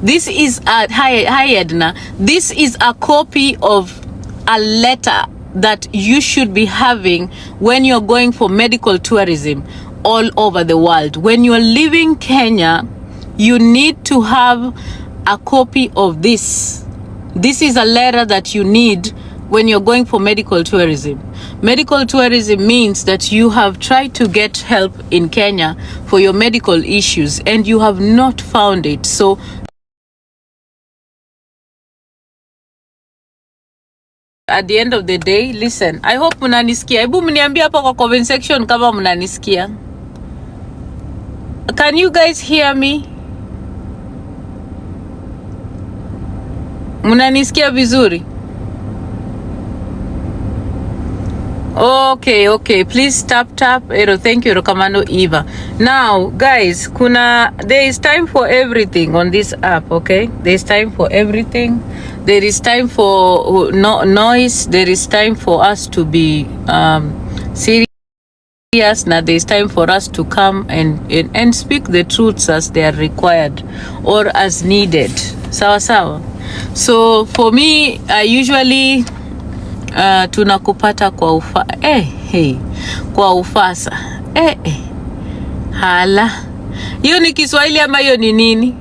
This is a hi Edna. This is a copy of a letter that you should be having when you're going for medical tourism all over the world. When you're leaving Kenya, you need to have a copy of this. This is a letter that you need when you're going for medical tourism. Medical tourism means that you have tried to get help in Kenya for your medical issues and you have not found it. So at the end of the day, listen, I hope mnanisikia. Hebu mniambie hapa kwa comment section kama mnanisikia. Can you guys hear me? Mnanisikia vizuri? Okay, please tap. Thank you, Rokamano Eva. Now guys, there is time for everything on this app. Okay, there is time for everything. There is time for noise. There is time for us to be serious. Now there is time for us to come and speak the truths as they are required or as needed. Sawa. So for me, I usually tunakupata kwa kwa ufasa. Hala. Hiyo ni Kiswahili ama hiyo ni nini?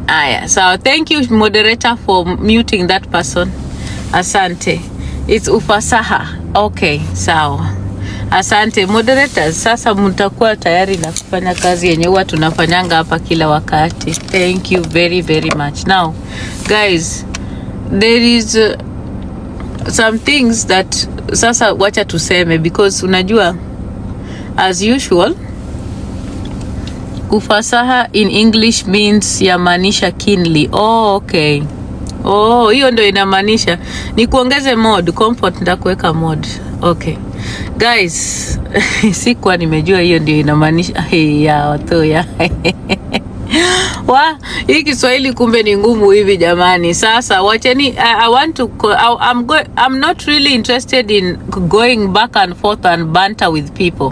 Aya, so thank you moderator for muting that person. Asante. It's ufasaha. Okay, sawa. Asante moderators. Sasa mtakuwa tayari na kufanya kazi yenye huwa tunafanyanga hapa kila wakati. Thank you very very much. Now, guys, there is some things that sasa wacha tuseme, because unajua as usual ufasaha in English means yamaanisha keenly. Okay. Hiyo ndio inamaanisha. Ni kuongeze mod comfort, nitakuweka mod. Okay guys, sikuwa nimejua hiyo ndio inamaanisha ya watu ya hii Kiswahili kumbe ni ngumu hivi jamani. Sasa wacheni, I'm not really interested in going back and forth and banter with people,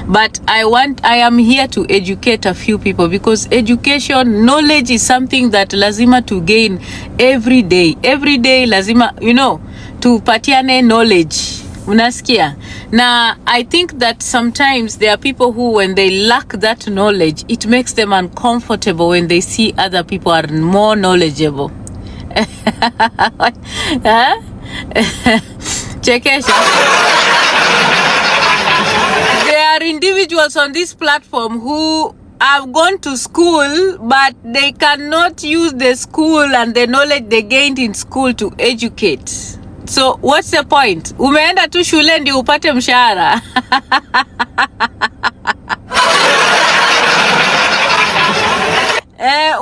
but I am here to educate a few people, because education, knowledge is something that lazima to gain every day lazima, tupatiane knowledge. Unasikia? Now, I think that sometimes there are people who, when they lack that knowledge, it makes them uncomfortable when they see other people are more knowledgeable. Chekesha. There are individuals on this platform who have gone to school, but they cannot use the school and the knowledge they gained in school to educate. So what's the point? Umeenda tu shule ndio upate mshahara.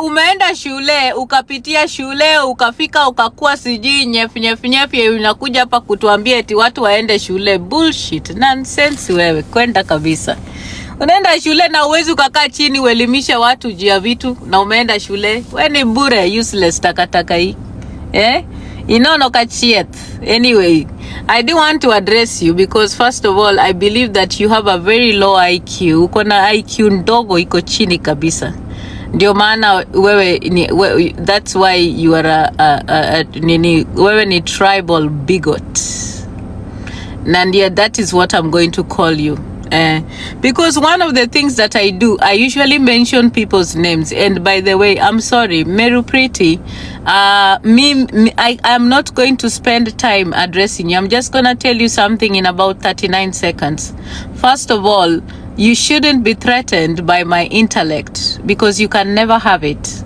Umeenda shule, ukapitia shule, ukafika ukakuwa sijui nyefi unakuja hapa kutuambia eti watu waende shule. Bullshit, nonsense wewe, kwenda kabisa. Unaenda shule na uwezi ukakaa chini uelimisha watu juu ya vitu na umeenda shule. Wewe ni bure, useless takataka hii. Anyway, I do want to address you because first of all, I believe that you have a very low IQ. Uko na IQ ndogo, iko chini kabisa. Ndio maana that's why you are wewe ni tribal bigot. Nandia, that is what I'm going to call you. Because one of the things that I do, I usually mention people's names. And by the way, I'm sorry, Meru Pretty, I am not going to spend time addressing you. I'm just going to tell you something in about 39 seconds. First of all, you shouldn't be threatened by my intellect, because you can never have it.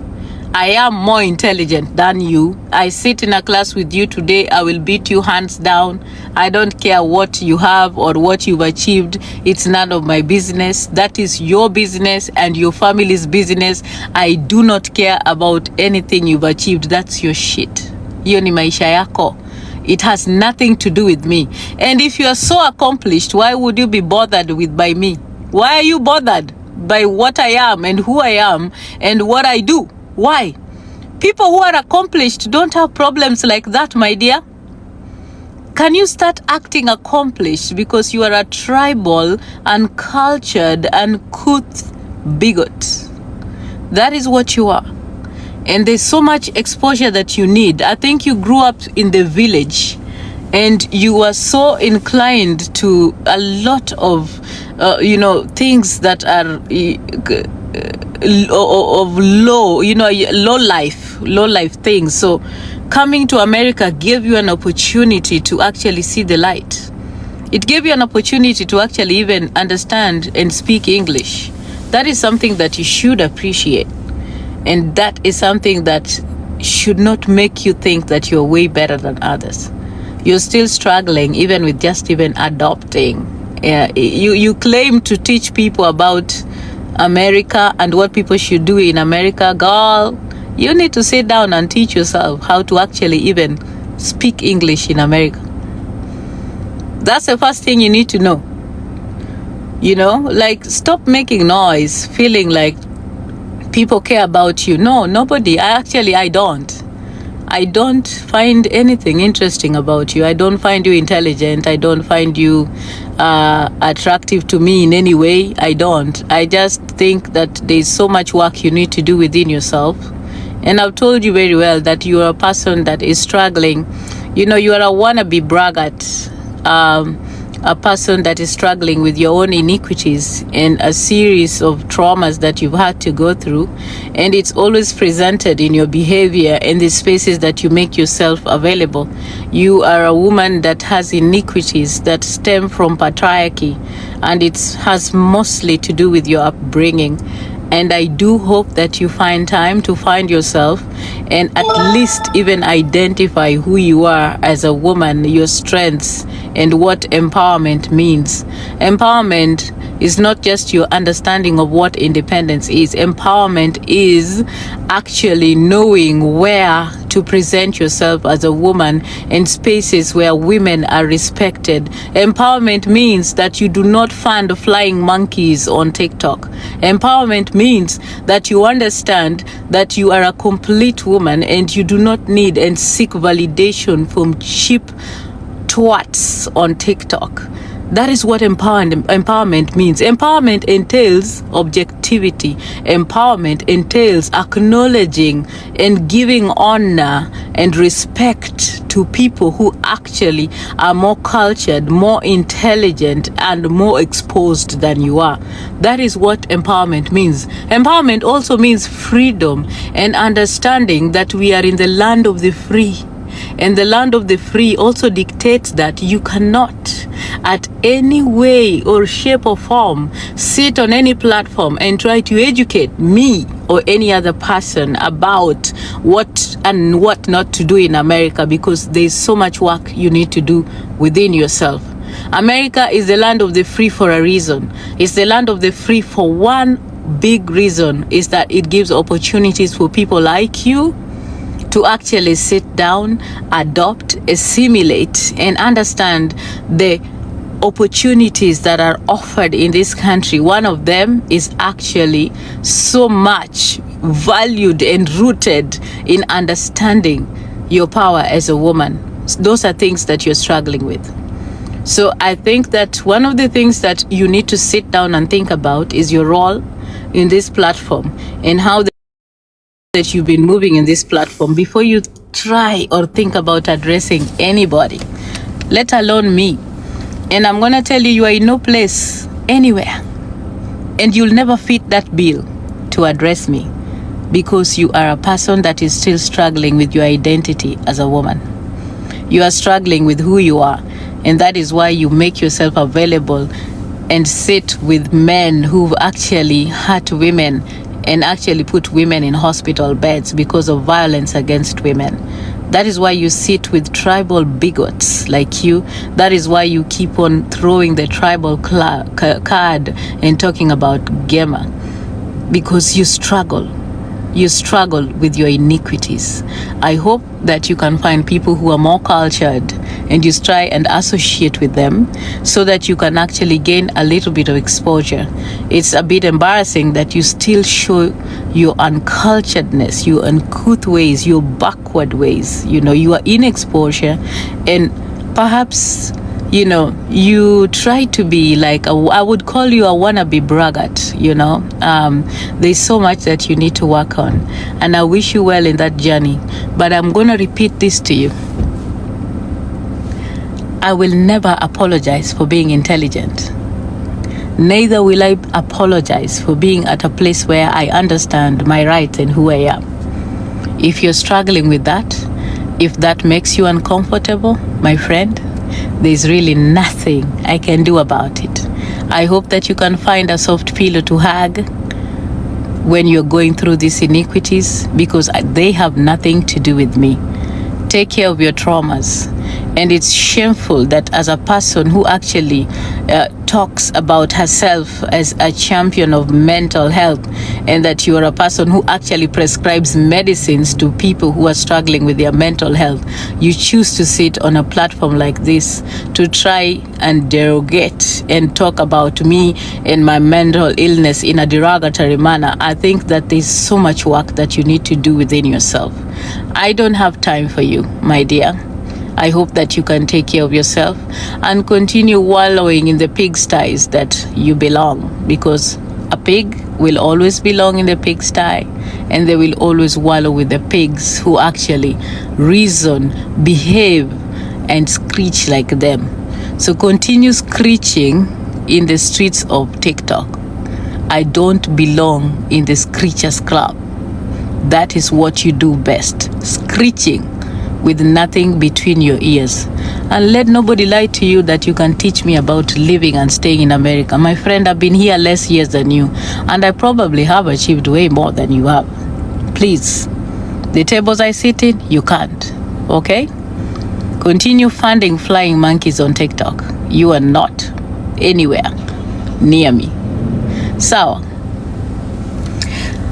I am more intelligent than you. I sit in a class with you today. I will beat you hands down. I don't care what you have or what you've achieved. It's none of my business. That is your business and your family's business. I do not care about anything you've achieved. That's your shit. Hiyo ni maisha yako. It has nothing to do with me. And if you are so accomplished, why would you be bothered by me? Why are you bothered by what I am and who I am and what I do? Why? People who are accomplished don't have problems like that, my dear. Can you start acting accomplished because you are a tribal, uncultured, uncouth bigot? That is what you are. And there's so much exposure that you need. I think you grew up in the village and you were so inclined to a lot of, things that are of low life things. So coming to America gave you an opportunity to actually see the light. It gave you an opportunity to actually even understand and speak English. That is something that you should appreciate. And that is something that should not make you think that you're way better than others. You're still struggling even with just even adopting. You claim to teach people about America and what people should do in America. Girl, you need to sit down and teach yourself how to actually even speak English in America. That's the first thing you need to know. Like, stop making noise, feeling like people care about you. No, nobody. I don't. I don't find anything interesting about you. I don't find you intelligent. I don't find you attractive to me in any way. I don't. I just think that there's so much work you need to do within yourself. And I've told you very well that you are a person that is struggling. You are a wannabe braggart. A person that is struggling with your own iniquities and a series of traumas that you've had to go through, and it's always presented in your behavior and the spaces that you make yourself available. You are a woman that has iniquities that stem from patriarchy, and it has mostly to do with your upbringing. And I do hope that you find time to find yourself and at least even identify who you are as a woman, your strengths, and what empowerment means. Empowerment is not just your understanding of what independence is. Empowerment is actually knowing where to present yourself as a woman in spaces where women are respected. Empowerment means that you do not fund flying monkeys on TikTok. Empowerment means that you understand that you are a complete woman and you do not need and seek validation from cheap twats on TikTok. That is what empowerment means. Empowerment entails objectivity. Empowerment entails acknowledging and giving honor and respect to people who actually are more cultured, more intelligent, and more exposed than you are. That is what empowerment means. Empowerment also means freedom and understanding that we are in the land of the free. And the land of the free also dictates that you cannot at any way or shape or form sit on any platform and try to educate me or any other person about what and what not to do in America, because there's so much work you need to do within yourself. America is the land of the free for a reason. It's the land of the free for one big reason, is that it gives opportunities for people like you to actually sit down, adopt, assimilate, and understand the opportunities that are offered in this country. One of them is actually so much valued and rooted in understanding your power as a woman. Those are things that you're struggling with. So I think that one of the things that you need to sit down and think about is your role in this platform and how that you've been moving in this platform before you try or think about addressing anybody, let alone me. And I'm gonna tell you, you are in no place anywhere, and you'll never fit that bill to address me, because you are a person that is still struggling with your identity as a woman. You are struggling with who you are, and that is why you make yourself available and sit with men who've actually hurt women and actually put women in hospital beds because of violence against women. That is why you sit with tribal bigots like you. That is why you keep on throwing the tribal card and talking about Gema, because you struggle. You struggle with your iniquities. I hope that you can find people who are more cultured and you try and associate with them so that you can actually gain a little bit of exposure. It's a bit embarrassing that you still show your unculturedness, your uncouth ways, your backward ways. You are in exposure, and perhaps you know, you try to be like, I would call you a wannabe braggart, you know. There's so much that you need to work on. And I wish you well in that journey. But I'm going to repeat this to you. I will never apologize for being intelligent. Neither will I apologize for being at a place where I understand my rights and who I am. If you're struggling with that, if that makes you uncomfortable, my friend, there's really nothing I can do about it. I hope that you can find a soft pillow to hug when you're going through these iniquities, because they have nothing to do with me. Take care of your traumas. And it's shameful that as a person who actually talks about herself as a champion of mental health, and that you are a person who actually prescribes medicines to people who are struggling with their mental health, you choose to sit on a platform like this to try and derogate and talk about me and my mental illness in a derogatory manner. I think that there's so much work that you need to do within yourself. I don't have time for you, my dear. I hope that you can take care of yourself and continue wallowing in the pigsties that you belong, because a pig will always belong in the pigsty, and they will always wallow with the pigs who actually reason, behave, and screech like them. So continue screeching in the streets of TikTok. I don't belong in the Screechers Club. That is what you do best, screeching with nothing between your ears. And let nobody lie to you that you can teach me about living and staying in America. My friend, I've been here less years than you, and I probably have achieved way more than you have. Please, the tables I sit in, you can't, okay? Continue funding flying monkeys on TikTok. You are not anywhere near me. Sawa.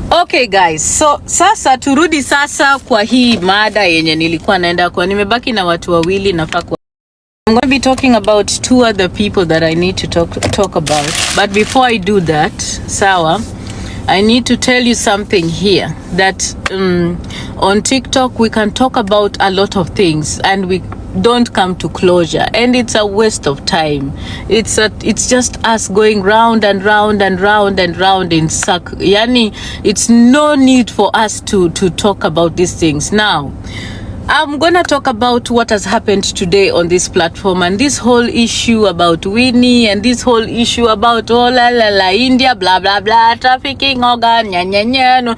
Okay guys, so sasa turudi sasa kwa hii mada yenye nilikuwa naenda kwa, nimebaki na watu wawili nafaa kwa. I'm going to be talking about two other people that I need to talk about. But before I do that, sawa, I need to tell you something here, that on TikTok we can talk about a lot of things and we don't come to closure, and it's a waste of time. It's just us going round and round and round and round in circle. Yani, it's no need for us to talk about these things. Now, I'm gonna talk about what has happened today on this platform, and this whole issue about Winnie, and this whole issue about India, blah blah blah, trafficking organ, no.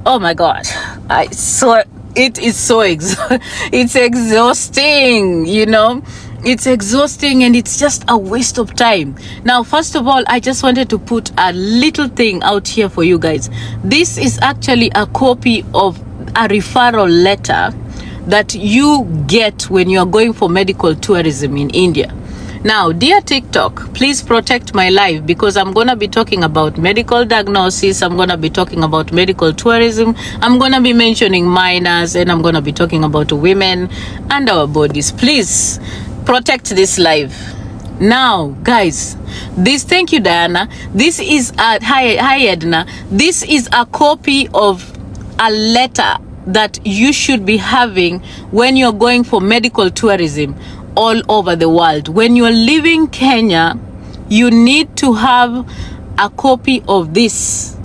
Oh my God, I saw. It is so it's exhausting, you know. It's exhausting, and it's just a waste of time. Now, first of all, I just wanted to put a little thing out here for you guys. This is actually a copy of a referral letter that you get when you're going for medical tourism in India. Now, dear TikTok, please protect my life, because I'm going to be talking about medical diagnosis, I'm going to be talking about medical tourism, I'm going to be mentioning minors, and I'm going to be talking about women and our bodies. Please protect this life. Now, guys, thank you, Diana. This is hi Edna. This is a copy of a letter that you should be having when you're going for medical tourism all over the world. When you're leaving Kenya, you need to have a copy of this.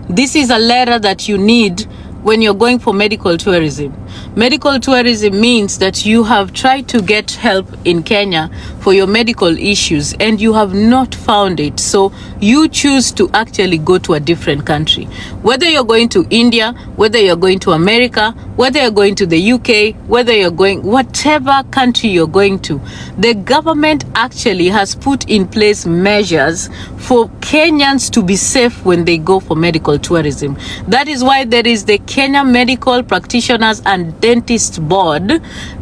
This is a letter that you need when you're going for medical tourism. Medical tourism means that you have tried to get help in Kenya for your medical issues and you have not found it. So you choose to actually go to a different country. Whether you're going to India, whether you're going to America, whether you're going to the UK, whether you're going, whatever country you're going to, the government actually has put in place measures for Kenyans to be safe when they go for medical tourism. That is why there is the Kenya Medical Practitioners and Dentists Board.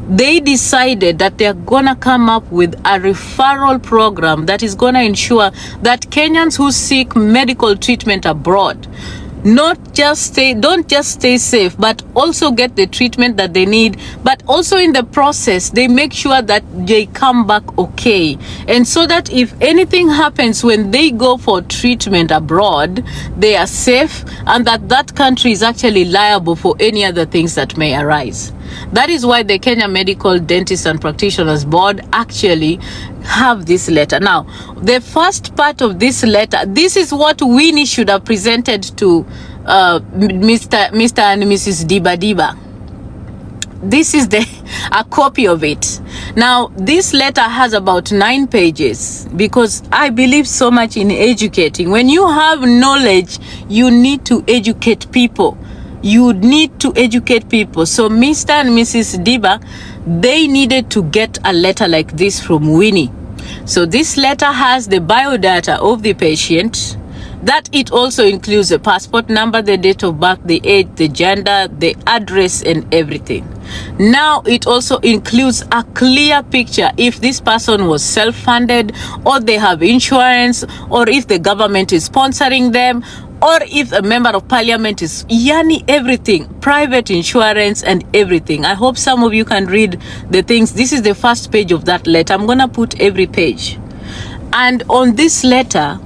They decided that they're gonna come up with a referral program that is gonna ensure that Kenyans who seek medical treatment abroad don't just stay safe, but also get the treatment that they need, but also in the process they make sure that they come back okay, and so that if anything happens when they go for treatment abroad, they are safe, and that country is actually liable for any other things that may arise. That is why the Kenya Medical Dentists and Practitioners Board actually have this letter. Now, the first part of this letter, this is what Winnie should have presented to Mr. and Mrs. Diba. This is a copy of it. Now, this letter has about 9 pages because I believe so much in educating. When you have knowledge, you need to educate people. You need to educate people. So Mr. and Mrs. Diba, they needed to get a letter like this from Winnie. So this letter has the biodata of the patient. That it also includes the passport number, the date of birth, the age, the gender, the address, and everything. Now, it also includes a clear picture if this person was self-funded, or they have insurance, or if the government is sponsoring them, or if a member of parliament is, yani everything, private insurance and everything. I hope some of you can read the things. This is the first page of that letter. I'm gonna put every page. And on this letter,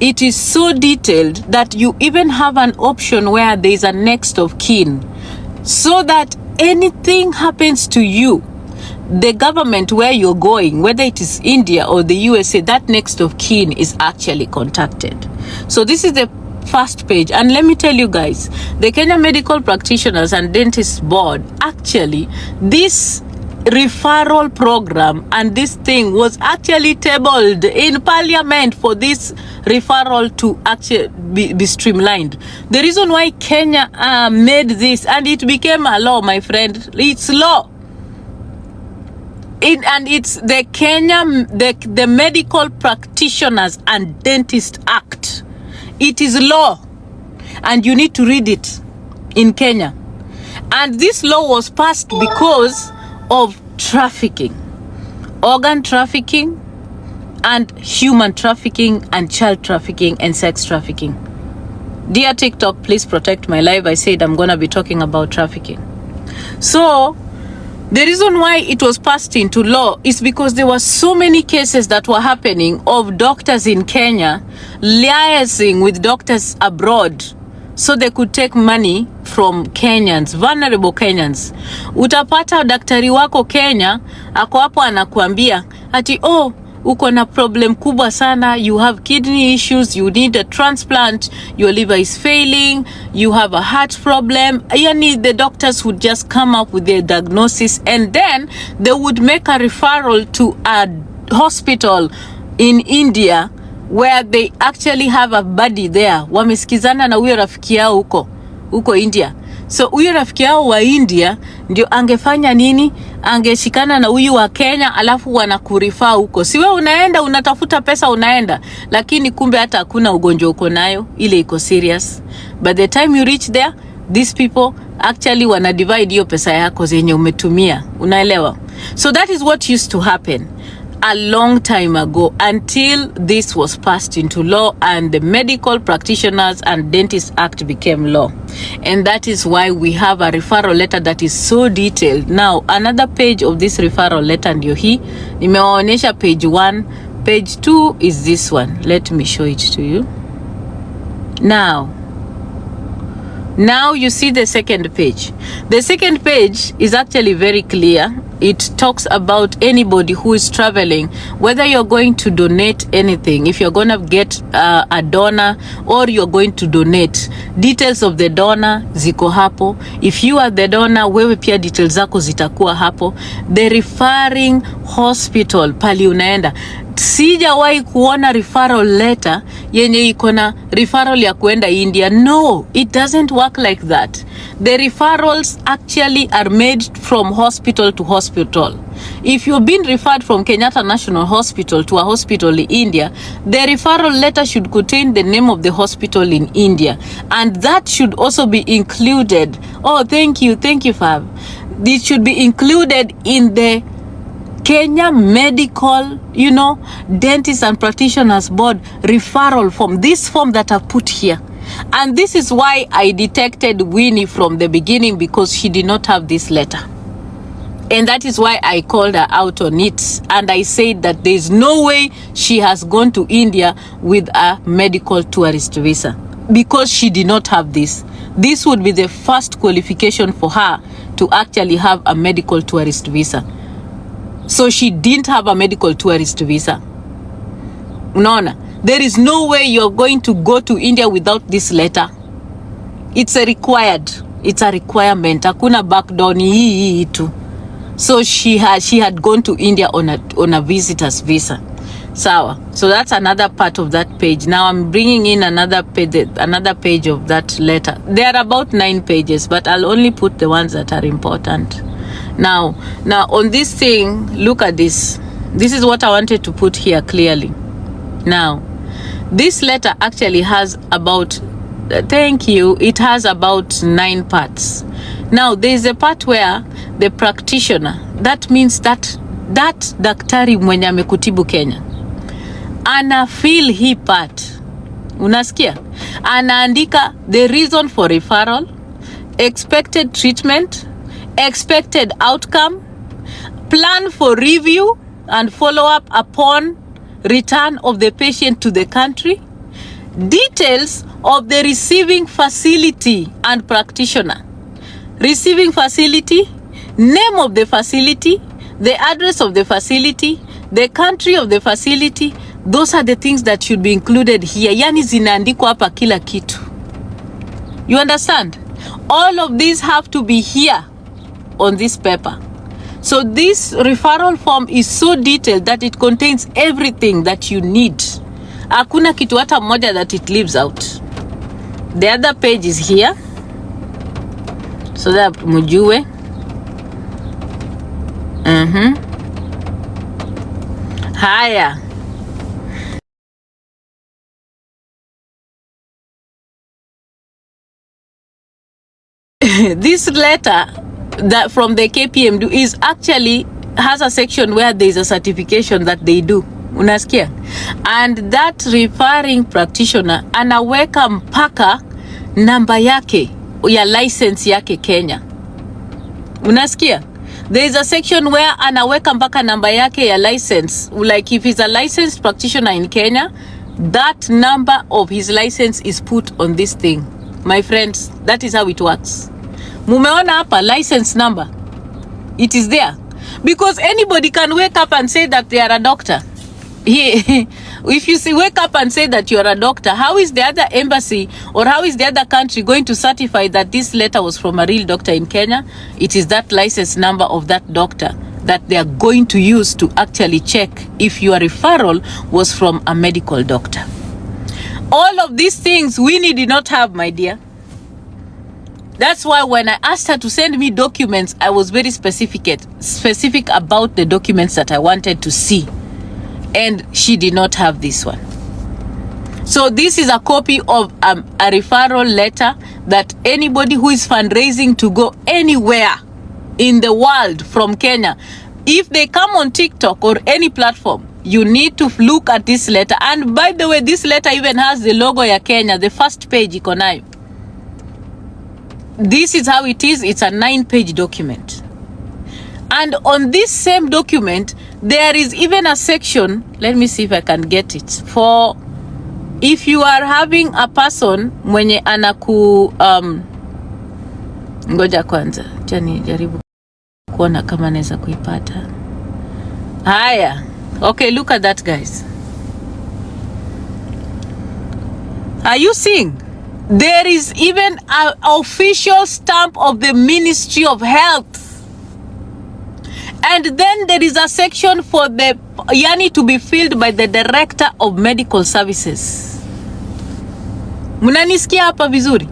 it is so detailed that you even have an option where there is a next of kin, so that anything happens to you, the government where you're going, whether it is India or the USA, that next of kin is actually contacted. So this is the first page. And let me tell you guys, the Kenya Medical Practitioners and Dentists Board, actually, this referral program and this thing was actually tabled in parliament for this referral to actually be streamlined. The reason why Kenya made this and it became a law, my friend, it's law. And it's the Kenya, the Medical Practitioners and Dentists Act. It is law, and you need to read it in Kenya. And this law was passed because of trafficking, organ trafficking, and human trafficking, and child trafficking, and sex trafficking. Dear TikTok, please protect my life. I said I'm gonna be talking about trafficking. So the reason why it was passed into law is because there were so many cases that were happening of doctors in Kenya liaising with doctors abroad so they could take money from Kenyans, vulnerable Kenyans. Utapata daktari wako Kenya, ako hapo anakuambia, ati, oh, uko na problem kubwa sana, you have kidney issues, you need a transplant, your liver is failing, you have a heart problem. Yani, the doctors would just come up with their diagnosis, and then they would make a referral to a hospital in India where they actually have a buddy there. Wamesikizana na huyo rafiki yao huko India. So huyo rafiki yao wa India ndio angefanya nini? Angeshikana na huyu wa Kenya, alafu wanakurifaa huko. Si wewe unaenda unatafuta pesa unaenda, lakini kumbe hata hakuna ugonjwa uko nayo, ile iko serious. By the time you reach there, these people actually wana divide hiyo pesa yako zenye umetumia. Unaelewa? So that is what used to happen a long time ago, until this was passed into law and the Medical Practitioners and Dentists Act became law. And that is why we have a referral letter that is so detailed. Now, another page of this referral letter ndio hii. Nimewaonyesha page 1. Page 2 is this one. Let me show it to you. Now you see the second page. The second page is actually very clear. It talks about anybody who is traveling, whether you're going to donate anything, if you're going to get a donor, or you're going to donate. Details of the donor ziko hapo. If you are the donor, wewe pia details zako zitakuwa hapo. The referring hospital pali unaenda. Sijawahi kuona referral letter yenye iko na referral ya kuenda India. No, it doesn't work like that. The referrals actually are made from hospital to hospital. If you've been referred from Kenyatta National Hospital to a hospital in India, the referral letter should contain the name of the hospital in India. And that should also be included. Oh, thank you, Fab. This should be included in the Kenya Medical, Dentists and Practitioners Board referral form, this form that I've put here. And this is why I detected Winnie from the beginning, because she did not have this letter. And that is why I called her out on it. And I said that there's no way she has gone to India with a medical tourist visa, because she did not have this. This would be the first qualification for her to actually have a medical tourist visa. So she didn't have a medical tourist visa. Unaona? There is no way you're going to go to India without this letter. It's a requirement. Hakuna backdoor ni hii tu. So she had gone to India on a visitor's visa. Sawa. So that's another part of that page. Now I'm bringing in another page of that letter. There are about 9 pages, but I'll only put the ones that are important. Now on this thing, look at this. This is what I wanted to put here clearly. Now, this letter actually has about, it has about 9 parts. Now, there is a part where the practitioner, that means that daktari mwenye amekutibu Kenya, ana feel hii part. Unasikia? Anaandika the reason for referral, expected treatment, expected outcome, plan for review and follow up upon return of the patient to the country, details of the receiving facility and practitioner. Receiving facility, name of the facility, the address of the facility, the country of the facility. Those are the things that should be included here. Yani zinaandikwa hapa kila kitu. You understand? All of these have to be here on this paper. So this referral form is so detailed that it contains everything that you need. Hakuna kitu hata moja that it leaves out. The other page is here, so that mujue. Haya. This letter that from the KPM is actually has a section where there is a certification that they do. Unasikia? And that referring practitioner anaweka mpaka namba yake ya license yake Kenya. Unasikia? There is a section where anaweka mpaka namba yake ya license. Like if he's a licensed practitioner in Kenya, that number of his license is put on this thing. My friends, that is how it works. Mumeona hapa license number. It is there. Because anybody can wake up and say that they are a doctor. If you wake up and say that you are a doctor, how is the other embassy or how is the other country going to certify that this letter was from a real doctor in Kenya? It is that license number of that doctor that they are going to use to actually check if your referral was from a medical doctor. All of these things Winnie did not have, my dear. That's why when I asked her to send me documents, I was very specific about the documents that I wanted to see. And she did not have this one. So this is a copy of a referral letter that anybody who is fundraising to go anywhere in the world from Kenya, if they come on TikTok or any platform, you need to look at this letter. And by the way, this letter even has the logo ya Kenya, the first page iko nayo. This is how it is. It's a 9-page document. And on this same document, there is even a section, let me see if I can get it, for if you are having a person mwenye anaku ngoja kwanza chani jaribu kuona kama naweza kuipata. Haya. Okay, look at that, guys. Are you seeing? There is even an official stamp of the Ministry of Health. And then there is a section for the yani to be filled by the Director of Medical Services. Munanisikia hapa vizuri?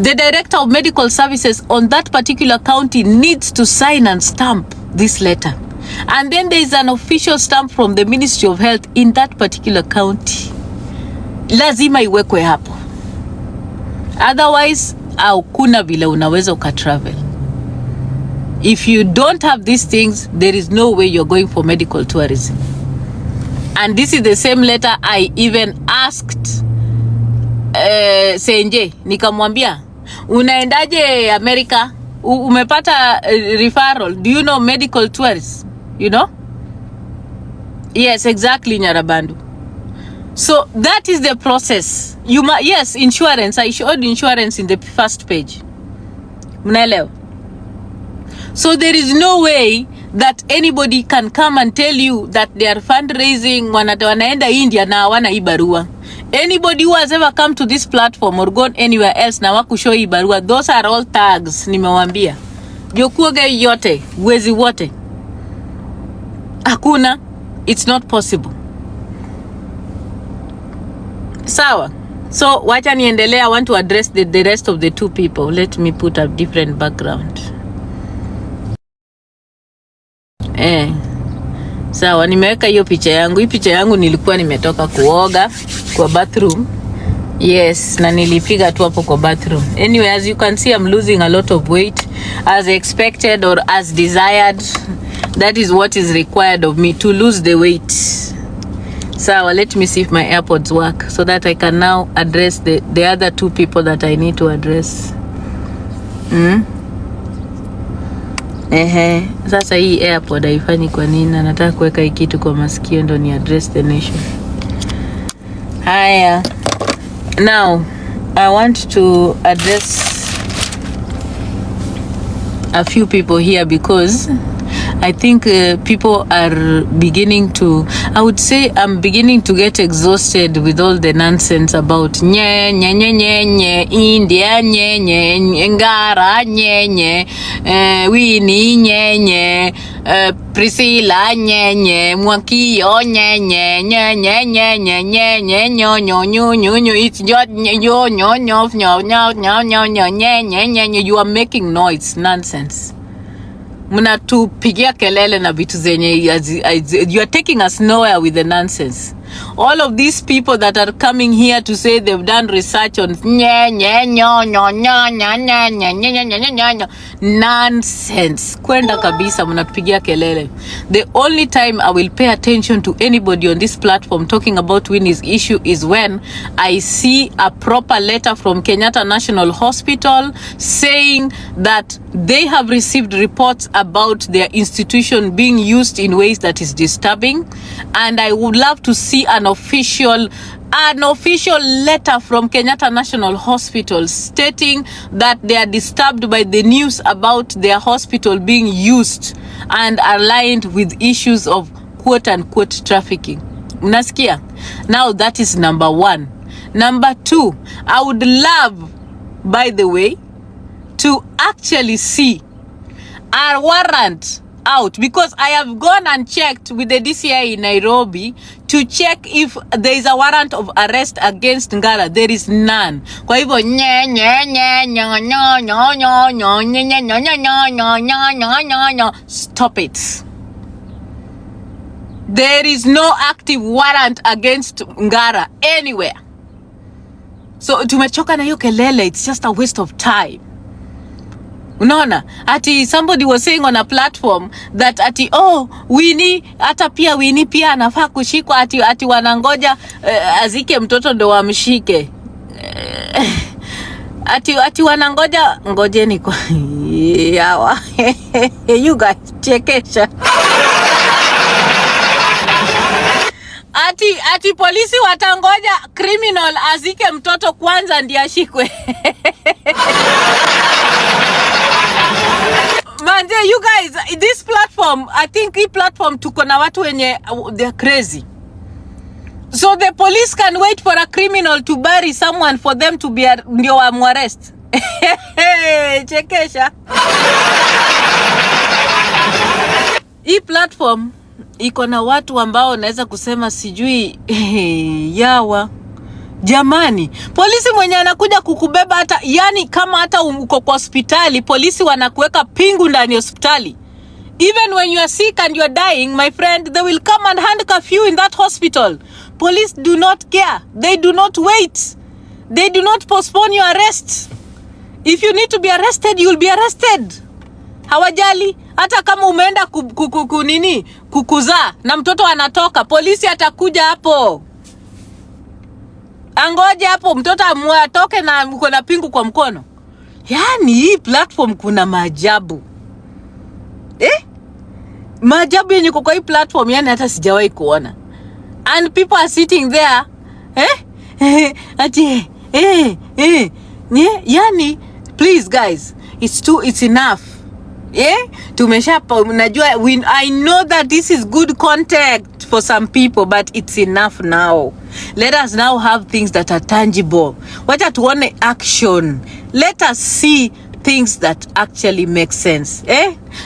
The Director of Medical Services on that particular county needs to sign and stamp this letter. And then there is an official stamp from the Ministry of Health in that particular county. Lazima iwekwe hapo. Otherwise, hakuna vile unaweza ukatravel. If you don't have these things, there is no way you're going for medical tourism. And this is the same letter I even asked Senje. Nikamwambia, unaendaje America? Umepata referral. Do you know medical tourism? You know? Yes, exactly, Nyarabandu. So that is the process. Yes, insurance. I showed insurance in the first page. Mnaelewa? So there is no way that anybody can come and tell you that they are fundraising, wanaenda India na hawana hii barua. Anybody who has ever come to this platform or gone anywhere else na wakushow hii barua, those are all tags. Nimewambia jokuoge yote, wezi wote, hakuna. It's not possible. Sawa. So wacha niendelea. I want to address the rest of the two people. Let me put a different background. Sawa, nimeweka hiyo picha yangu. Hii picha yangu nilikuwa nimetoka kuoga kwa bathroom. Yes, na nilipiga tu hapo kwa bathroom. Anyway, as you can see, I'm losing a lot of weight as expected or as desired. That is what is required of me, to lose the weight. So let me see if my AirPods work so that I can now address the other two people that I need to address. Sasa hii AirPod haifanyi kwa nini? Nataka kuweka hii kitu kwa masikio ndo ni address the nation. Haya. Now, I want to address a few people here because I think people are beginning to, I would say I'm beginning to get exhausted with all the nonsense about nye India, Ngara, Winnie, Priscilla, Mwakio, it's you are making noise, nonsense. Mnatupigia kelele na vitu zenye you are taking us nowhere with the nonsense. All of these people that are coming here to say they've done research on nonsense. Kwenda kabisa, mnatupigia kelele. The only time I will pay attention to anybody on this platform talking about Winnie's issue is when I see a proper letter from Kenyatta National Hospital saying that they have received reports about their institution being used in ways that is disturbing, and I would love to see an official letter from Kenyatta National Hospital stating that they are disturbed by the news about their hospital being used and aligned with issues of quote-unquote trafficking. Unasikia? Now that is number one. Number two, I would love, by the way, to actually see a warrant out, because I have gone and checked with the DCI in Nairobi to check if there is a warrant of arrest against Ngara. There is none. Kwa hivyo stop it. There is no active warrant against Ngara anywhere. So tumechoka na hiyo kelele. It's just a waste of time. Unaona, ati somebody was saying on a platform that ati Winnie, hata pia Winnie pia anafaa kushikwa, ati wanangoja azike mtoto ndo wamshike. Ati wanangoja, ngojeni kwa yawa. You guys chekesha. Ati polisi watangoja criminal azike mtoto kwanza ndiye ashikwe. Man, you guys, this platform, I think hii platform tuko na watu wenye they're crazy. So the police can wait for a criminal to bury someone for them to be ndio arrest. Chekesha. Hii platform iko na watu ambao naweza kusema sijui yawa. Jamani, polisi mwenye anakuja kukubeba hata, yani kama hata uko kwa hospitali, polisi wanakuweka pingu ndani ya hospitali. Even when you are sick and you are dying, my friend, they will come and handcuff you in that hospital. Police do not care. They do not wait. They do not postpone your arrest. If you need to be arrested, you will be arrested. Hawajali. Hata kama umeenda kukuzaa na mtoto anatoka, polisi atakuja hapo. Angoje hapo mtoto atoke na uko na pingu kwa mkono. Yani hii platform kuna maajabu. Maajabu yenye kwa hii platform yani hata sijawahi kuona. And people are sitting there. Ati yani please guys, it's enough. Unajua, I know that this is good content for some people, but it's enough now. Let us now have things that are tangible. Wacha tuone action. Let us see things that actually make sense.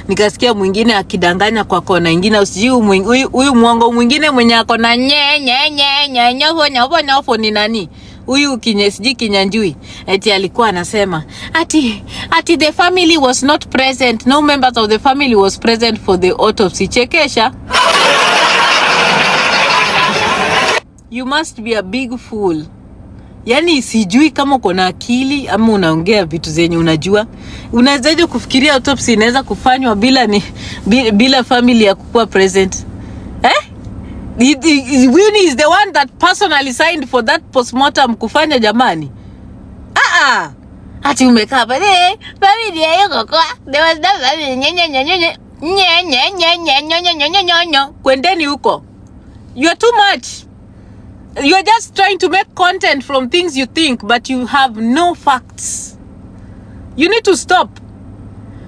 Nikasikia mwingine akidanganya kwa kona nyingine, usijui huyu mwongo mwingine mwenye akona nyofo ni nani? Huyu kinyesiji kinyanjui. Eti alikuwa anasema ati the family was not present. No members of the family was present for the autopsy. Chekesha. You must be a big fool. Yani sijui kama uko na akili ama unaongea vitu zenye unajua. Unawezaje kufikiria autopsy inaweza kufanywa bila family ya kuwa present? Winnie is the one that personally signed for that postmortem kufanya jamani. Ati umekaa pale family yako kwa there was no family kwendeni huko. You are too much. You are just trying to make content from things you think, but you have no facts. You need to stop.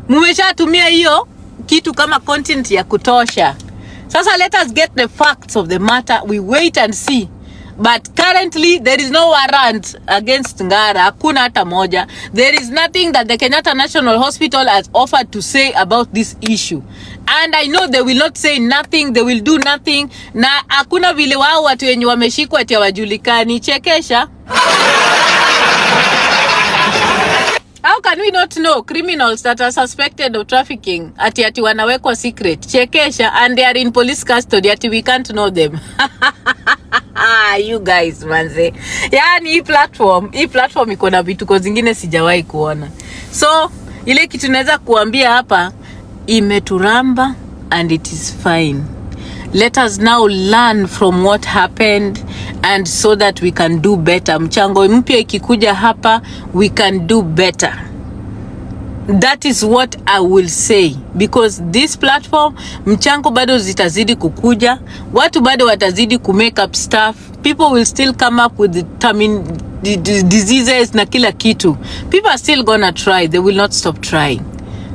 Mumeshatumia hiyo kitu kama content ya kutosha. Sasa let us get the facts of the matter. We wait and see. But currently there is no warrant against Ngara. Hakuna hata moja. There is nothing that the Kenyatta National Hospital has offered to say about this issue. And I know they will not say nothing. They will do nothing. Na hakuna vile wao watu wenye wameshikwa ati hawajulikani. Chekesha. How can we not know criminals that are suspected of trafficking ati wanawekwa secret? Chekesha, and they are in police custody ati we can't know them. You guys manze. Yani hii platform iko na vitu zingine sijawahi kuona. So ile kitu naweza kuambia hapa, imeturamba and it is fine. Let us now learn from what happened and so that we can do better. Mchango mpya ikikuja hapa, we can do better. That is what I will say, because this platform, mchango bado zitazidi kukuja, watu bado watazidi kumake up stuff, people will still come up with the diseases na kila kitu. People are still gonna try, they will not stop trying.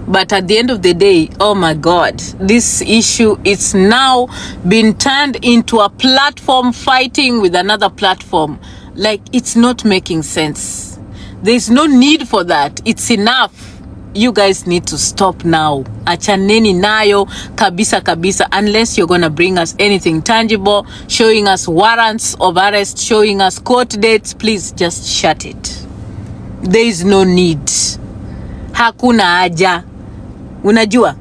But at the end of the day, oh my God, this issue is now been turned into a platform fighting with another platform. Like, it's not making sense. There's no need for that. It's enough. You guys need to stop now. Achaneni nayo kabisa, unless you're gonna bring us anything tangible, showing us warrants of arrest, showing us court dates. Please just shut it. There is no need. Hakuna haja. Unajua?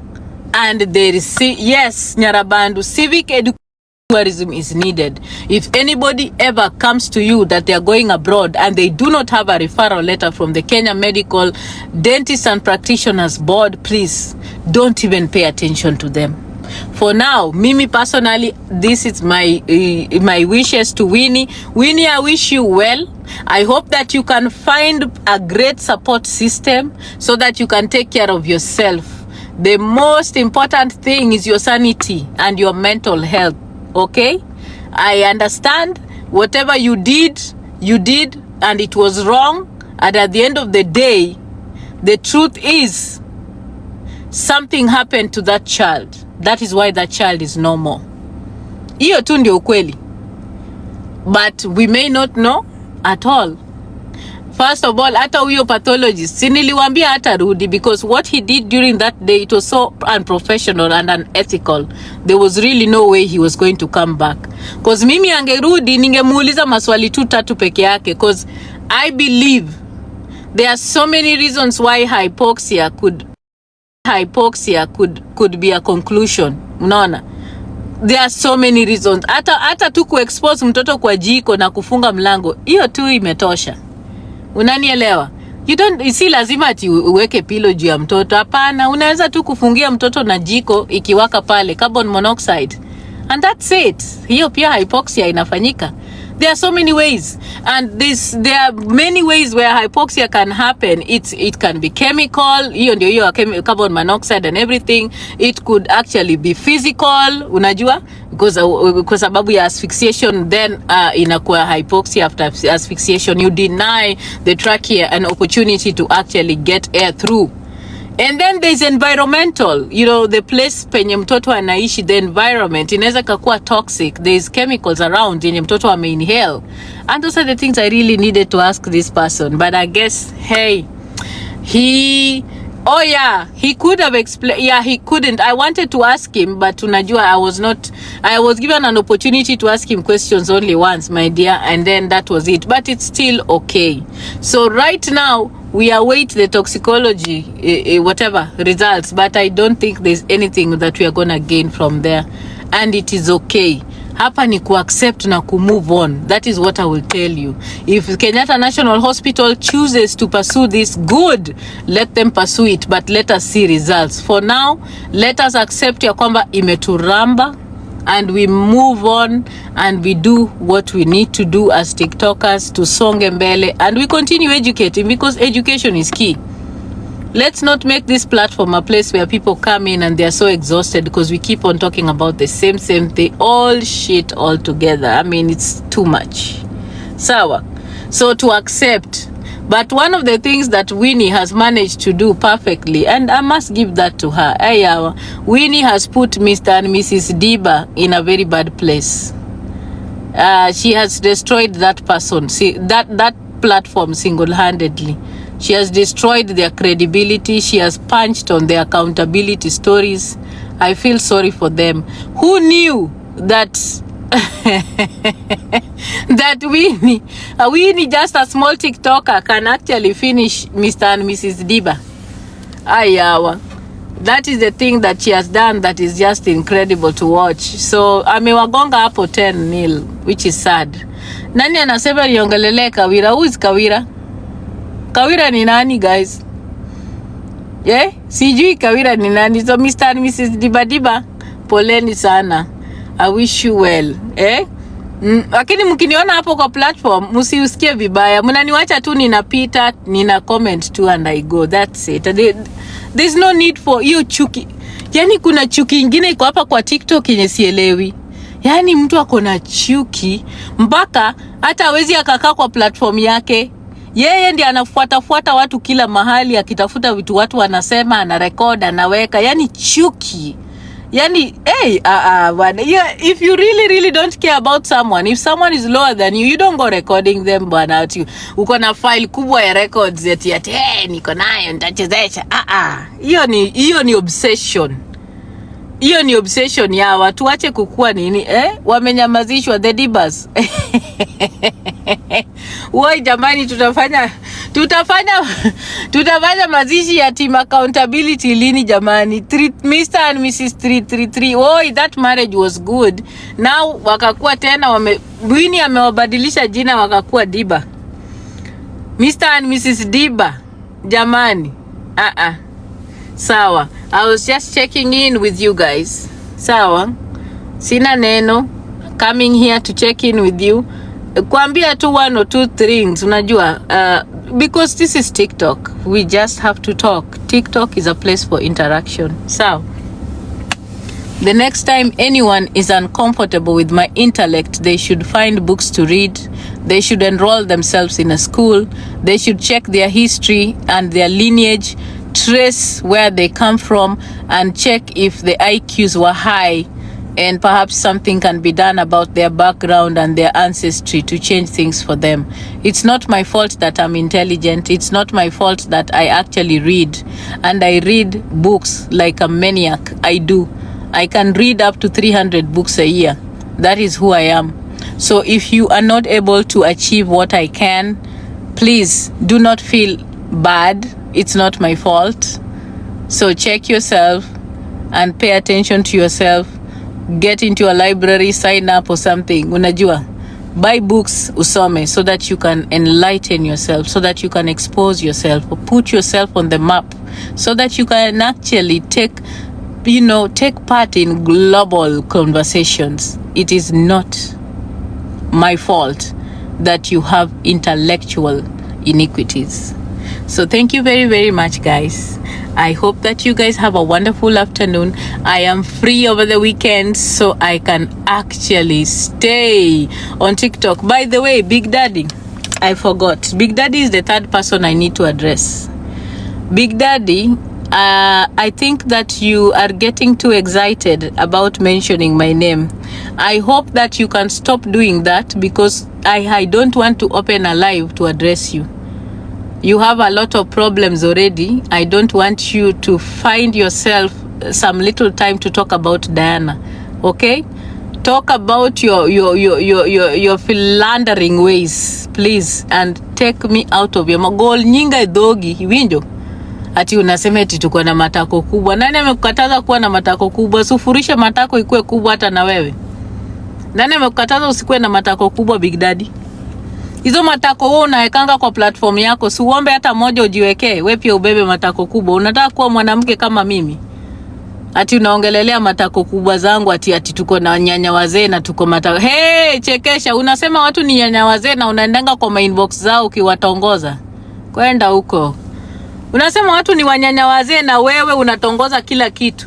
And there is, yes, Nyarabandu, civic education is needed. If anybody ever comes to you that they are going abroad and they do not have a referral letter from the Kenya Medical Dentists and Practitioners Board, please don't even pay attention to them. For now, Mimi personally, this is my wishes to Winnie. Winnie, I wish you well. I hope that you can find a great support system so that you can take care of yourself. The most important thing is your sanity and your mental health. Okay? I understand whatever you did and it was wrong. And at the end of the day, the truth is something happened to that child. That is why that child is no more. Hiyo tu ndio ukweli. But we may not know at all. First of all, hata huyo pathologist, niliwaambia hata rudi, because what he did during that day, it was so unprofessional and unethical. There was really no way he was going to come back. Because mimi angerudi, ningemuuliza maswali 2-3 peke yake. Because I believe there are so many reasons why hypoxia could be a conclusion. Unaona? There are so many reasons. Hata tu kuexpose mtoto kwa jiko na kufunga mlango, hiyo tu imetosha. Unanielewa? Si lazima ati uweke pilo juu ya mtoto. Hapana, unaweza tu kufungia mtoto na jiko ikiwaka pale, carbon monoxide. And that's it. Hiyo pia hypoxia inafanyika. There are so many ways, and there are many ways where hypoxia can happen. It can be chemical, hiyo ndio hiyo carbon monoxide and everything. It could actually be physical, unajua, because sababu ya asphyxiation, then inakuwa hypoxia. After asphyxiation, you deny the trachea an opportunity to actually get air through. And then there's environmental, the place penye mtoto anaishi, the environment inaweza kakua toxic. There's chemicals around yenye mtoto inhale. And those are the things I really needed to ask this person. But I guess, hey, he could have explained. Yeah, he couldn't. I wanted to ask him, but unajua, I was given an opportunity to ask him questions only once, my dear, and then that was it. But it's still okay. So right now, we await the toxicology, whatever results, but I don't think there's anything that we are going to gain from there. And it is okay. Hapa ni accept na move on. That is what I will tell you. If Kenyatta National Hospital chooses to pursue this, good. Let them pursue it, but let us see results. For now, let us accept ya kwamba imeturamba, and we move on and we do what we need to do as TikTokers to songe mbele, and we continue educating, because education is key. Let's not make this platform a place where people come in and they're so exhausted because we keep on talking about the same thing, all shit all together. I mean, it's too much. Sawa. So to accept. But one of the things that Winnie has managed to do perfectly, and I must give that to her, Winnie has put Mr. and Mrs. Diba in a very bad place. She has destroyed that person, that platform single-handedly. She has destroyed their credibility. She has punched on their accountability stories. I feel sorry for them. Who knew that that Winnie, just a small TikToker, can actually finish Mr. and Mrs. Diba? That is the thing that she has done that is just incredible to watch. So amewagonga hapo 10-0, which is sad. Nani anasema niongelele Kawira? Who is Kawira? Kawira ni nani, guys? Yeah? Sijui Kawira ni nani. So Mr. and Mrs. Diba, poleni sana. I wish you well. Lakini mkiniona hapo kwa platform, msiusikie vibaya. Mnaniwacha tu ninapita, nina comment tu and I go. That's it. There's no need for hiyo chuki. Yani kuna chuki ingine iko hapa kwa TikTok yenye sielewi. Yani mtu ako na chuki mpaka hata hawezi akakaa kwa platform yake. Yeye ndiye anafuata watu kila mahali akitafuta vitu watu wanasema, ana record, anaweka. Yani chuki. Yani, if you really don't care about someone, if someone is lower than you, you don't go recording them, bwana. Uko na file kubwa ya records eti niko nayo nitachezesha. Hiyo ni obsession. Hiyo ni obsession ya watu. Wache kukua nini? Wamenyamazishwa the Dibas. Woi jamani, tutafanya mazishi ya team accountability lini jamani? Mr. and Mrs. 333. Woi, that marriage was good. Now wakakuwa tena Winnie amewabadilisha jina wakakuwa Diba. Mr. and Mrs. Diba. Jamani. Sawa. I was just checking in with you guys. Sawa. Sina neno. Coming here to check in with you. Kuambia tu 1 or 2 things, unajua, because this is TikTok, we just have to talk. TikTok is a place for interaction. So, the next time anyone is uncomfortable with my intellect, they should find books to read. They should enroll themselves in a school. They should check their history and their lineage, trace where they come from, and check if the IQs were high. And perhaps something can be done about their background and their ancestry to change things for them. It's not my fault that I'm intelligent. It's not my fault that I actually read. And I read books like a maniac. I do. I can read up to 300 books a year. That is who I am. So if you are not able to achieve what I can, please do not feel bad. It's not my fault. So check yourself and pay attention to yourself. Get into a library, sign up or something. Unajua, buy books usome so that you can enlighten yourself, so that you can expose yourself, or put yourself on the map, so that you can actually take part in global conversations. It is not my fault that you have intellectual iniquities. So thank you very, very much, guys. I hope that you guys have a wonderful afternoon. I am free over the weekend, so I can actually stay on TikTok. By the way, Big Daddy, I forgot. Big Daddy is the third person I need to address. Big Daddy, I think that you are getting too excited about mentioning my name. I hope that you can stop doing that, because I don't want to open a live to address you. You have a lot of problems already. I don't want you to find yourself some little time to talk about Diana. Okay? Talk about your philandering ways, please, and take me out of your magol nyinga dogi winjo. Ati unasema eti tuko na matako kubwa. Nani amekukataza kuwa na matako kubwa? Sufurishe matako ikuwe kubwa hata na wewe. Nani amekukataza usikuwe na matako kubwa, Big Daddy? Hizo matako wewe unaekanga kwa platform yako, si uombe hata moja ujiwekee, wewe pia ubebe matako kubwa. Unataka kuwa mwanamke kama mimi? Ati unaongelelea matako kubwa zangu, ati tuko na nyanya wazee na tuko matako. Hey, chekesha. Unasema watu ni nyanya wazee na unaendanga kwa inbox zao ukiwatongoza. Kwenda huko. Unasema watu ni wanyanya wazee na wewe unatongoza kila kitu.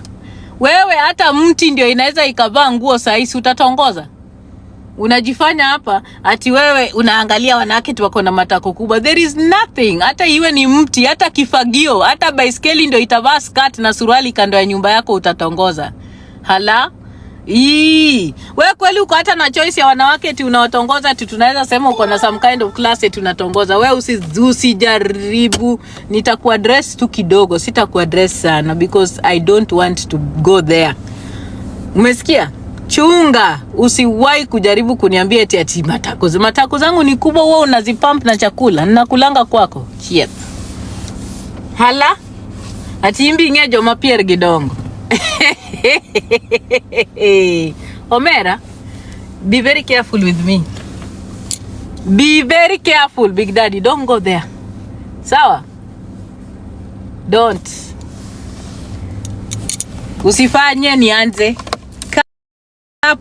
Wewe hata mti ndio inaweza ikavaa nguo saisi utatongoza. Unajifanya hapa ati wewe unaangalia wanawake tu wako na matako kubwa. There is nothing. Hata iwe ni mti, hata kifagio, hata baiskeli ndio itavaa skirt na suruali kando ya nyumba yako utatongoza. Hala? Wewe kweli uko hata na choice ya wanawake eti unawatongoza eti tunaweza sema uko na some kind of class eti unatongoza. Wewe usijaribu. Nitakuaddress tu kidogo, sitakuaddress sana, because I don't want to go there. Umesikia? Chunga, usiwahi kujaribu kuniambia eti matako zangu ni kubwa, wewe unazipump na chakula. Ninakulanga kwako. Shit. Hala? Ati imbi ngejo mapier gidongo. Omera, be very careful with me. Be very careful, Big Daddy. Don't go there. Sawa? Don't. Usifanye nianze.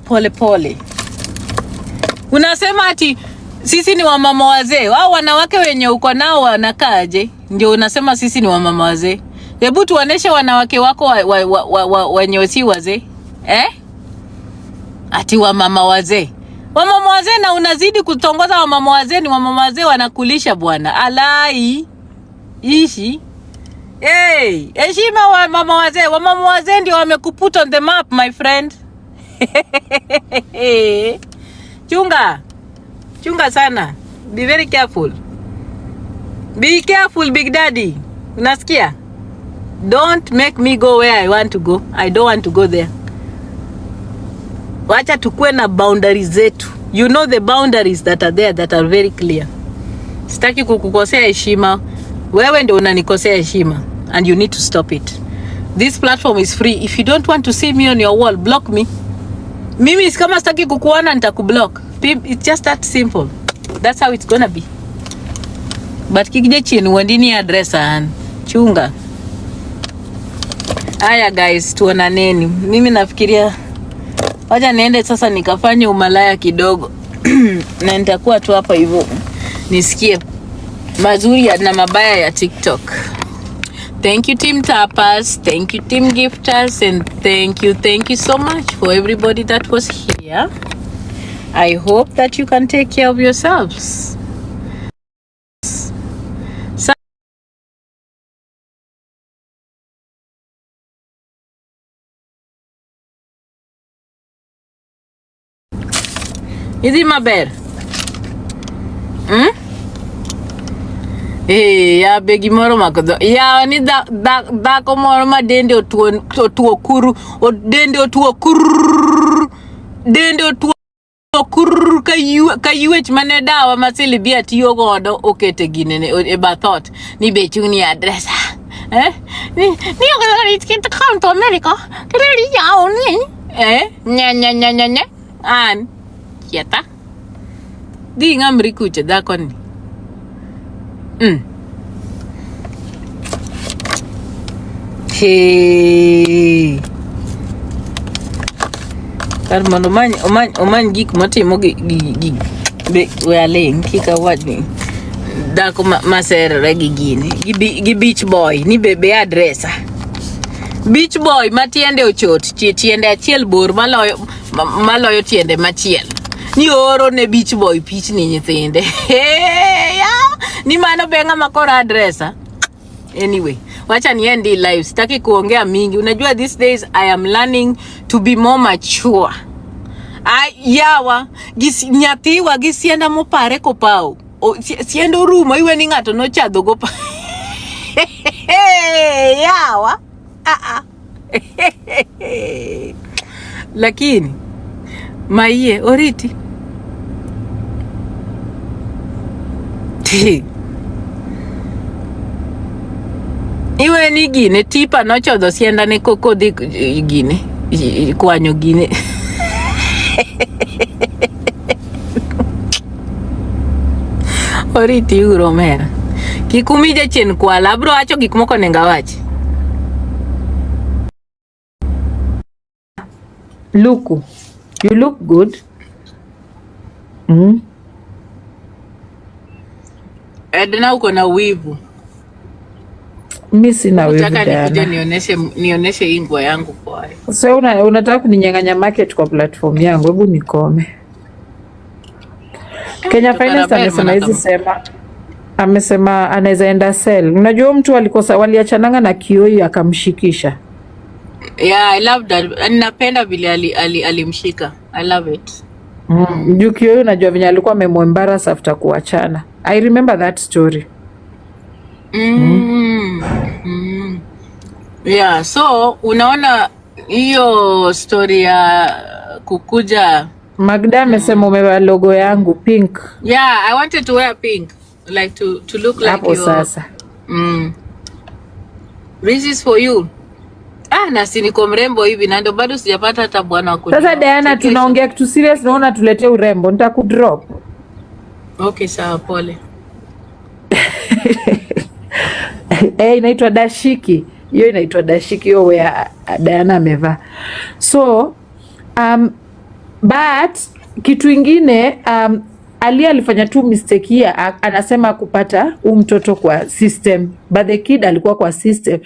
Pole pole. Unasema ati sisi ni wamama wazee. Wao wanawake wenye uko nao wanakaaje? Ndio unasema sisi ni wamama wazee. Hebu tuoneshe wanawake wako wenye si wazee. Ati wamama wazee. Wamama wazee na unazidi kutongoza wamama wazee, ni wamama wazee wanakulisha bwana. Alai. Ishi. Heshima wa mama wazee. Wamama wazee ndio wamekuput on the map, my friend. Chunga sana. Be very careful. Be careful, Big Daddy. Unasikia? Don't make me go where I want to go. I don't want to go there. Wacha tukue na boundaries zetu. You know the boundaries that are there that are very clear. Sitaki kukukosea heshima. Wewe ndio unanikosea heshima, and you need to stop it. This platform is free. If you don't want to see me on your wall, block me. Mimi kama sitaki kukuona nitakublock. It's just that simple. That's how it's gonna be. But kikije chini wandini address an. Chunga. Aya guys, tuonaneni. Mimi nafikiria wacha niende sasa nikafanye umalaya kidogo. Na nitakuwa tu hapa hivyo nisikie mazuri na mabaya ya TikTok. Thank you Team Tapas, thank you Team Gifters, and thank you so much for everybody that was here. I hope that you can take care of yourselves. Is it my bed? Ya begi moro makodo. Ya ni da ko moro ma dende otuo kuru, o dende otuo kuru. Dende otuo kuru kayuech mane dawa masili bia tiyo godo okete ginene e bathot ni bechuni address. Ni ogala to come to America. Really yaw ni. Nya. An yata. Di ngamri kuche da koni. Hey. Karman oman gik matimo gi be wealing kika wadni dako maserere gi gini gi beach boy ni bebe adresa beach boy matiende ochot tiende achiel bor maloyo tiende machiel ni oro ne beach boy pitch ni nyithinde. Hey, ni mano benga makora adresa Anyway, wacha niende live. Sitaki kuongea mingi. Unajua these days I am learning to be more mature. Yawa nyathiwa gisienda mopare kopao. Siendo rumo iwe ni ng'ato nochadho go pa. Yawa. Lakini maiye oriti. Iwe ni gine tipa nochodho sienda ne kodhi gine kwanyo gine. Oriti uro mera. Kikumije chen kwala bro acho gik moko nenga wachi. Luku, you look good. Edna uko na wivu. Mimi sina wivu Diana. Nataka nionyeshe ingwa yangu kwa hiyo. So unataka kuninyang'anya market kwa platform yangu, hebu nikome. Kenya Finance amesema anaweza enda sell. Unajua mtu waliachananga na Kioi akamshikisha. Yeah, I love that. Napenda vile alimshika. I love it. Juu Kioi unajua venye alikuwa amemwembarrass after kuachana. I remember that story. Yeah, so unaona hiyo story ya kukuja Magda amesema umevaa logo yangu pink. Yeah, I wanted to wear pink, like to look like hapo sasa. This is for you. Na si niko mrembo hivi na ndio bado sijapata hata bwana wako. Sasa Diana, tunaongea kitu serious, naona tuletee urembo, nitakudrop. Okay, sawa, pole. Inaitwa dashiki. Hiyo inaitwa dashiki, hiyo wea Diana amevaa. So but kitu ingine Ali alifanya tu mistake here, anasema kupata mtoto kwa system, but the kid alikuwa kwa system.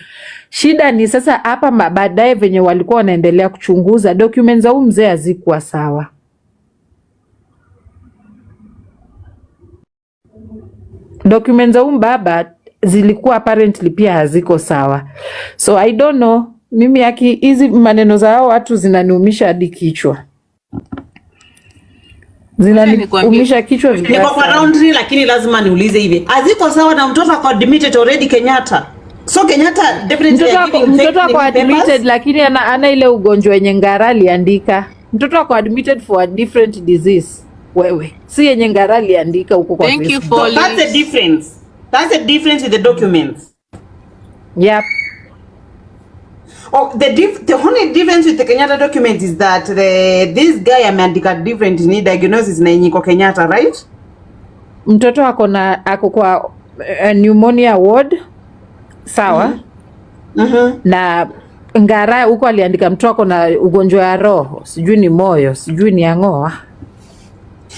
Shida ni sasa hapa baadaye venye walikuwa wanaendelea kuchunguza documents za mzee hazikuwa sawa. Documents za baba zilikuwa apparently pia haziko sawa. So I don't know, mimi yaki hizi maneno za hao watu zinaniumisha hadi kichwa. Zinaniumisha kichwa vibaya. Niko kwa round 3 lakini lazima niulize hivi. Haziko sawa na mtoto ako admitted already Kenyatta. So Kenyatta definitely mtoto ako admitted lakini ana ile ugonjwa yenye Ngara aliandika. Mtoto ako admitted for a different disease. Wewe si yenye Ngara aliandika huko kwa Facebook. Thank you for that's the difference. That's the difference with the documents. Yep. Oh, the only difference with the Kenyatta document is that this guy ameandika different ni diagnosis na yenye kwa Kenyatta, right? Mtoto ako kwa pneumonia ward. Sawa. Na Ngara huko aliandika mtoto ako na ugonjwa ya roho, sijui ni moyo, sijui ni angoa.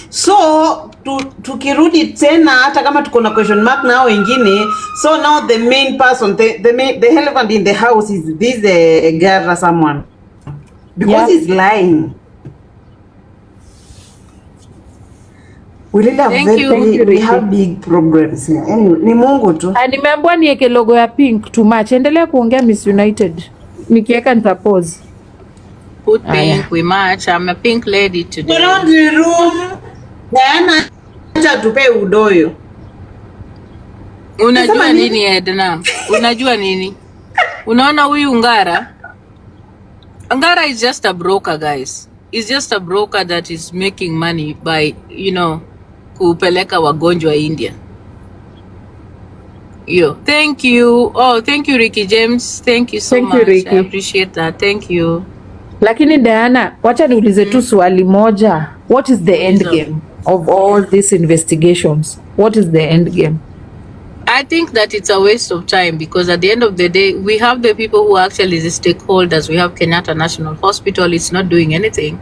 So tukirudi tena hata kama tuko na question mark nao wengine, so now the main person, the elephant in the house is this girl or someone, because he's lying. We really have big problems here. Anyway, ni Mungu tu. Nimeambiwa niweke logo ya pink too much. Endelea kuongea Miss United. Nikiweka nitapose. Put pink, we match. I'm a pink lady today. Around the room. Diana, acha tupe udoyo. Unajua nini Edna? Unajua nini? Unaona huyu Ngara? Ngara is just a broker, guys. He's just a broker that is making money by, kupeleka wagonjwa India. Thank you. Oh, thank you Ricky James. Thank you so much. Ricky. I appreciate that. Thank you. Lakini Diana, wacha niulize tu swali moja. What is the end game of all these investigations? What is the end game? I think that it's a waste of time because at the end of the day, we have the people who are actually the stakeholders. We have Kenyatta National Hospital, it's not doing anything.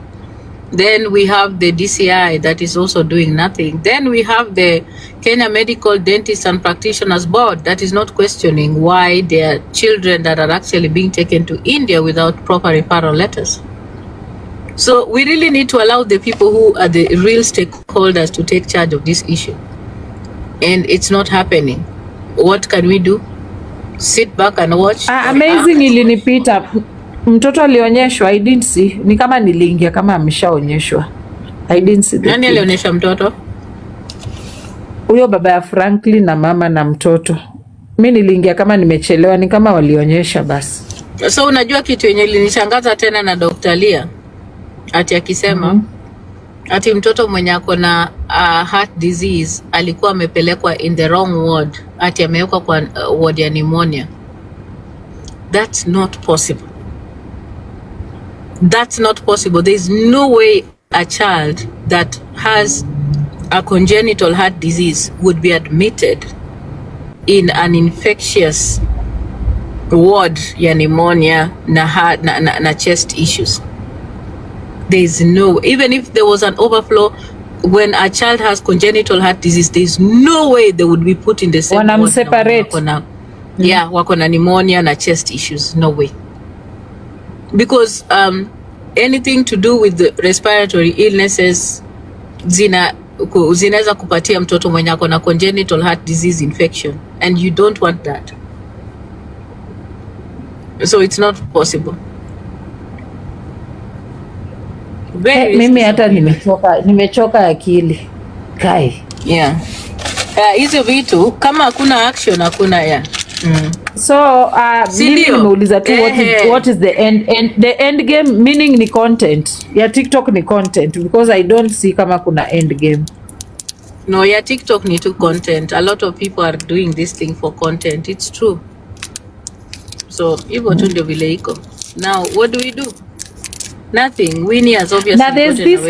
Then we have the DCI that is also doing nothing. Then we have the Kenya Medical Dentists and Practitioners Board that is not questioning why there are children that are actually being taken to India without proper referral letters. So we really need to allow the people who are the real stakeholders to take charge of this issue. And it's not happening. What can we do? sit back and watch. Amazing ilinipita. Mtoto alionyeshwa, I didn't see. Ni kama niliingia kama ameshaonyeshwa. I didn't see. Nani alionyesha mtoto? Huyo baba ya Franklin na mama na mtoto. Mimi niliingia kama nimechelewa, ni kama walionyesha basi. So unajua kitu yenye ilinishangaza tena na Dr. Lia ati akisema ati mtoto mwenye ako na heart disease alikuwa amepelekwa in the wrong ward, ati amewekwa kwa ward ya pneumonia. That's not possible. That's not possible. There is no way a child that has a congenital heart disease would be admitted in an infectious ward ya pneumonia na heart na chest issues. There is no, even if there was an overflow when a child has congenital heart disease, there is no way they would be put in the same ward. Separate. Wako na pneumonia na chest issues. No way. Because anything to do with the respiratory illnesses zinaweza kupatia mtoto mwenye ako na congenital heart disease infection, and you don't want that. So it's not possible. Mimi hata nimechoka akili kai. Yeah. Hizo vitu kama hakuna action hakuna So mimi nimeuliza tu what is the end game, meaning ni content. Ya TikTok ni content because I don't see kama kuna end game. No, ya TikTok ni tu content. A lot of people are doing this thing for content. It's true. So hivyo tu ndio vile iko. Now what do we do? Nothing. Winnie has obviously. Now there's this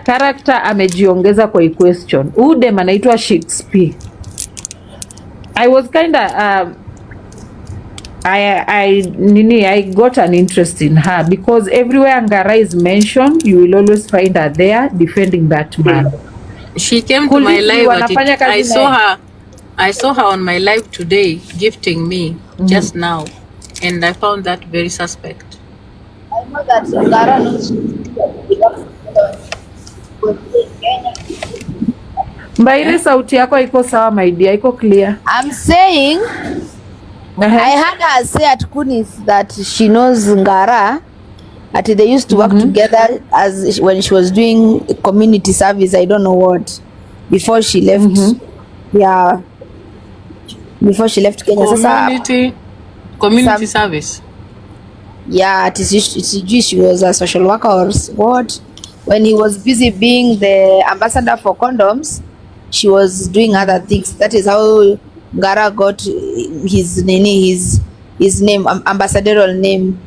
character amejiongeza kwa question. Udem anaitwa Shakespeare. I was kinda I got an interest in her because everywhere Ngara is mentioned, you will always find her there defending that man. She came to my live. I saw her on my live today gifting me just now, and I found that very suspect. I know that Ngara knows Mbaire, sauti yako iko sawa my dear, iko clear. I'm saying I heard her say at Kunis that she knows Ngara, that they used to work together as when she was doing community service, I don't know what, before she left. Yeah, before she left Kenya. Community service. Yeah, she was a social worker or what. When he was busy being the ambassador for condoms, she was doing other things. That is how Ngara got his name, ambassadorial name,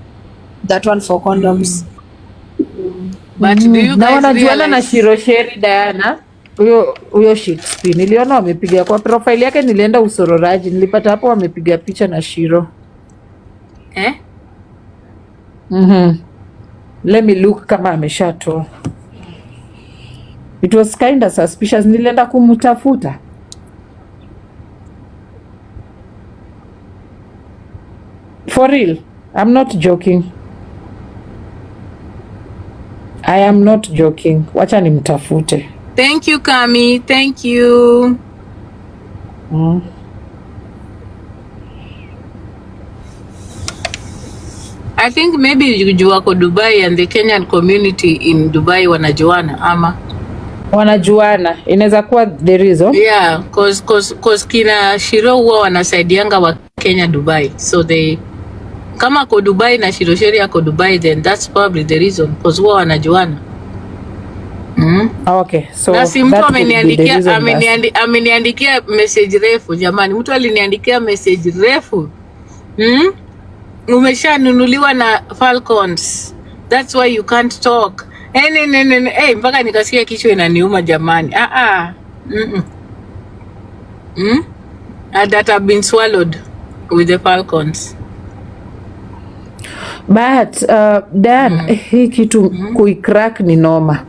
that one for condoms. But do you guys wanajuana na Shirosheri Diana? Huyo Shakespeare niliona wamepiga kwa profile yake, nilienda usororaji, nilipata hapo wamepiga picha na Shiro. Let me look kama ameshatoa. It was kind of suspicious. Nilienda kumtafuta. For real, I'm not joking. I am not joking. Wacha nimtafute. Thank you, Kami. Thank you. I think maybe you wako Dubai and the Kenyan community in Dubai wanajuana ama? Wanajuana. Inaweza kuwa the reason. Yeah, cause kina Shiro huwa wanasaidianga wa Kenya Dubai. So they kama ako Dubai na Shirosheri ako Dubai, then that's probably the reason, cause huwa wanajuana. Okay, so na si mtu ameniandikia message refu jamani. Mtu aliniandikia message refu. Umeshanunuliwa na Falcons. That's why you can't talk. Mpaka nikasikia kichwa inaniuma jamani. That have been swallowed with the Falcons. But Dan, hii kitu kuicrack ni noma.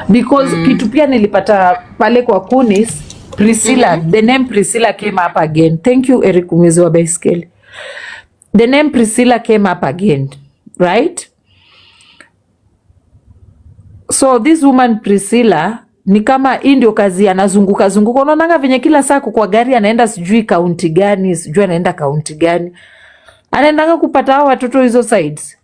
Because kitu pia nilipata pale kwa Kunis, Priscilla, the name Priscilla came up again. Thank you Eric Umizi wa baiskeli. The name Priscilla came up again, right? So this woman Priscilla ni kama hii ndio kazi anazunguka zunguka. Unaonanga venye kila saa kwa gari anaenda sijui kaunti gani, sijui anaenda kaunti gani, anaendanga kupata hao watoto hizo sides.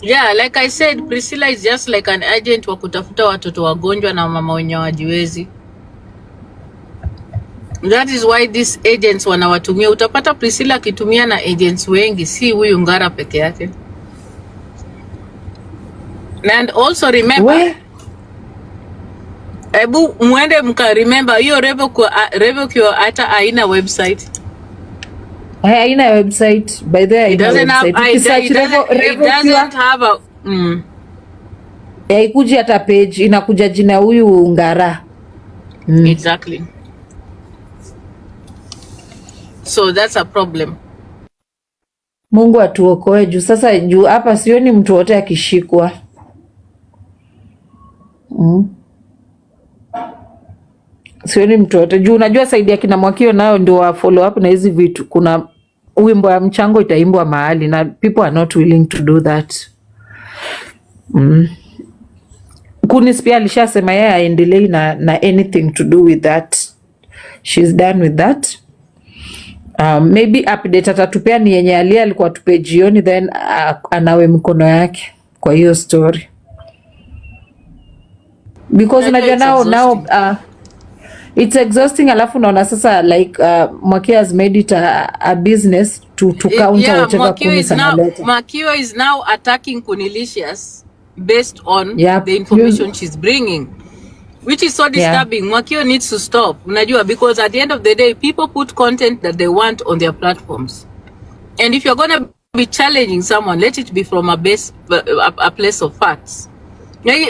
Yeah, like I said, Priscilla is just like an agent wa kutafuta watoto wagonjwa na mama wenye wajiwezi. That is why these agents wanawatumia. Utapata Priscilla akitumia na agents wengi, si huyu Ngara peke yake. And also remember, ebu muende mka remember hiyo Revo hata haina website. Haina website by the way. It doesn't have a haikuji hata page, inakuja jina huyu Ngara. Exactly. So that's a problem. Mungu atuokoe juu sasa, juu hapa sioni mtu wote akishikwa. Sioni mtu wote juu unajua saidi ya kina Mwakio nao ndio wa follow up na hizi vitu. Kuna wimbo ya mchango itaimbwa mahali na people are not willing to do that. Kunis pia alishasema yeye aendelee na anything to do with that. She's done with that. Maybe update atatupea ni yenye alikuwa tupe jioni, then anawe mkono yake kwa hiyo story, because unajua now it's exhausting. Alafu naona sasa like Mwakio has made it a business to counter whatever Kunis analeta. Mwakio is now attacking Kunilicious based on the information she's bringing, which is so disturbing. Mwakio needs to stop, unajua, because at the end of the day people put content that they want on their platforms, and if you're going to be challenging someone, let it be from a place of facts.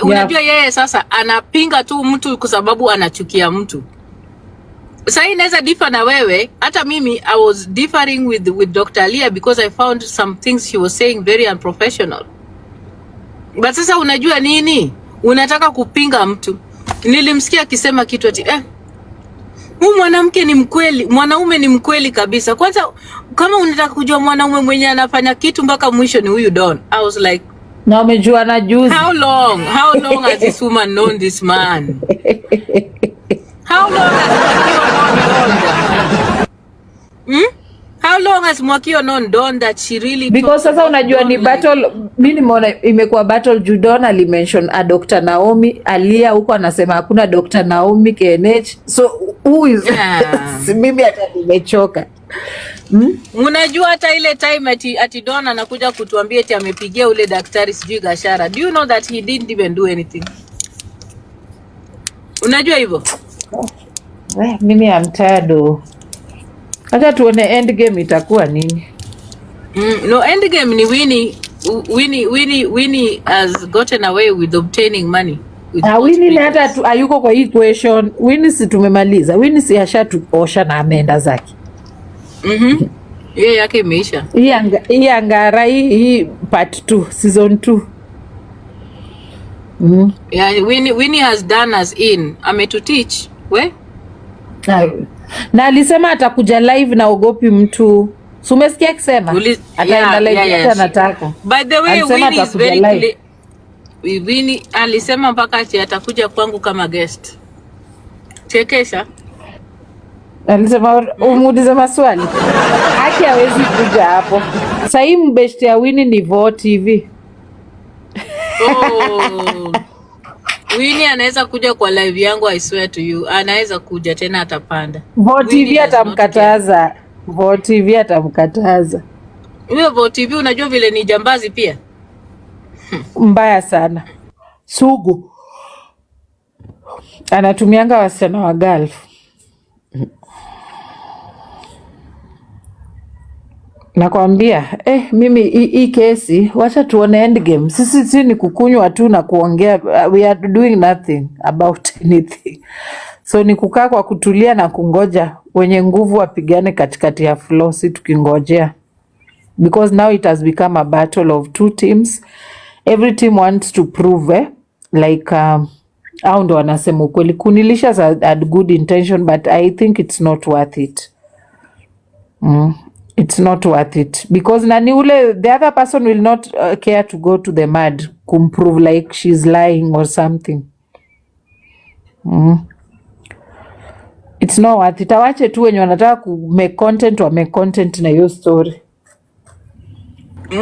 Unajua yeye sasa anapinga tu mtu kwa sababu anachukia mtu. Sasa inaweza differ na wewe. Hata mimi I was differing with Dr. Alia because I found some things she was saying very unprofessional. But sasa unajua nini? Unataka kupinga mtu. Nilimsikia akisema kitu ati huyu mwanamke ni mkweli, mwanaume ni mkweli kabisa. Kwanza kama unataka kujua mwanaume mwenye anafanya kitu mpaka mwisho ni huyu Don. I was like, na umejua na juzi. How long has this woman known this man? How long has How long has Mwakio known Don that she really? Because sasa unajua ni battle, mimi nimeona imekuwa battle. Don alimention a Dr. Naomi, Alia huko anasema hakuna Dr. Naomi KNH. So who is mimi hata nimechoka. Unajua hata ile time ati Don anakuja kutuambia eti amepigia ule daktari sijui Gashara. Do you know that he didn't even do anything? Unajua hivyo? Mimi am tired. Acha tuone end game itakuwa nini. No, end game ni Winnie has gotten away with obtaining money. Winnie hata hayuko kwa equation. Winnie si tumemaliza. Winnie si ashatuosha na ameenda zake. Yeye yake imeisha. Hii Ngara hii part 2 season 2. Yeah, Winnie has done us in. Ametuteach. We? Na alisema atakuja live na ogopi mtu. So umesikia akisema ataenda live anataka. By the way, Winnie is very clear. Winnie alisema mpaka ati atakuja kwangu kama guest. Chekesha. Alisema umuulize maswali. Haki hawezi kuja hapo. Sasa hii mbeshte ya Winnie ni vote hivi. Winnie anaweza kuja kwa live yangu, I swear to you. Anaweza kuja tena atapanda. Vote TV atamkataza. Vote TV atamkataza. Wewe Vote TV unajua vile ni jambazi pia. Mbaya sana. Sugu. Anatumianga wasichana wa Gulf. Nakwambia, mimi hii kesi wacha tuone end game. Sisi ni kukunywa tu na kuongea, we are doing nothing about anything. So ni kukaa kwa kutulia na kungoja wenye nguvu wapigane katikati ya floor, si tukingojea. Because now it has become a battle of two teams. Every team wants to prove like au ndo wanasema ukweli. Kunilisha had good intention, but I think it's not worth it. It's not worth it because nani ule the other person will not care to go to the mud kumprove like she's lying or something. It's not worth it. Awache tu wenye wanataka ku make content wa make content na hiyo story.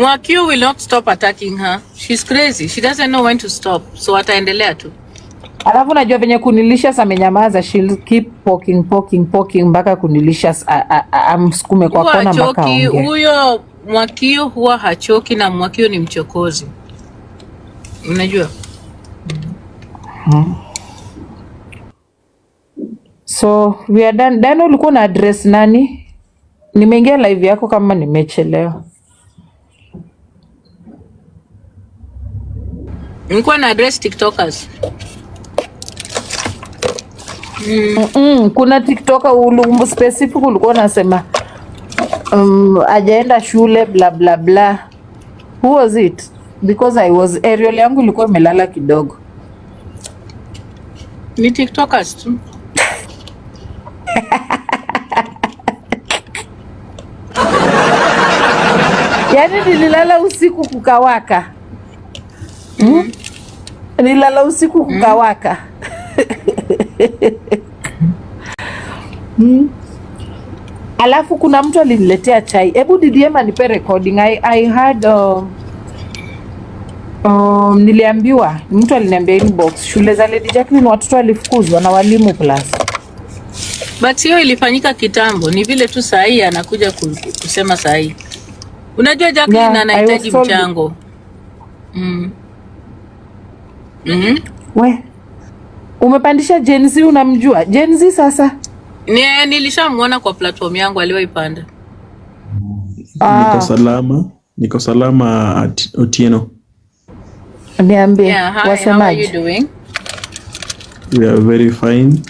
Mwakio will not stop attacking her. She's crazy. She doesn't know when to stop. So ataendelea tu. Alafu najua venye kunilisha samenyamaza, she'll keep poking mpaka kunilisha amsukume kwa kona mpaka aongee. Huyo Mwakio huwa hachoki, na Mwakio ni mchokozi. Unajua? So we are done. Dano, ulikuwa na address nani? Nimeingia live yako kama nimechelewa. Nilikuwa na address TikTokers. Kuna TikToker specific ulikuwa unasema ajaenda shule bla bla bla. Who was it? Because aerial yangu ilikuwa imelala kidogo. Ni TikTokers tu. Yaani nililala usiku kukawaka. Nililala usiku kukawaka. Alafu kuna mtu aliniletea chai. Hebu DDM anipe recording. I had niliambiwa, mtu aliniambia inbox, shule za Lady Jacqueline watoto walifukuzwa na walimu plus. But hiyo ilifanyika kitambo, ni vile tu saa hii anakuja kusema saa hii. Unajua Jacqueline anahitaji mchango. We, umepandisha Gen Z, unamjua Gen Z sasa? Nilishamuona kwa platform yangu aliyoipanda. Niko salama Otieno. Niambie, yeah, hi, wasemaje? How are you doing? We are very fine.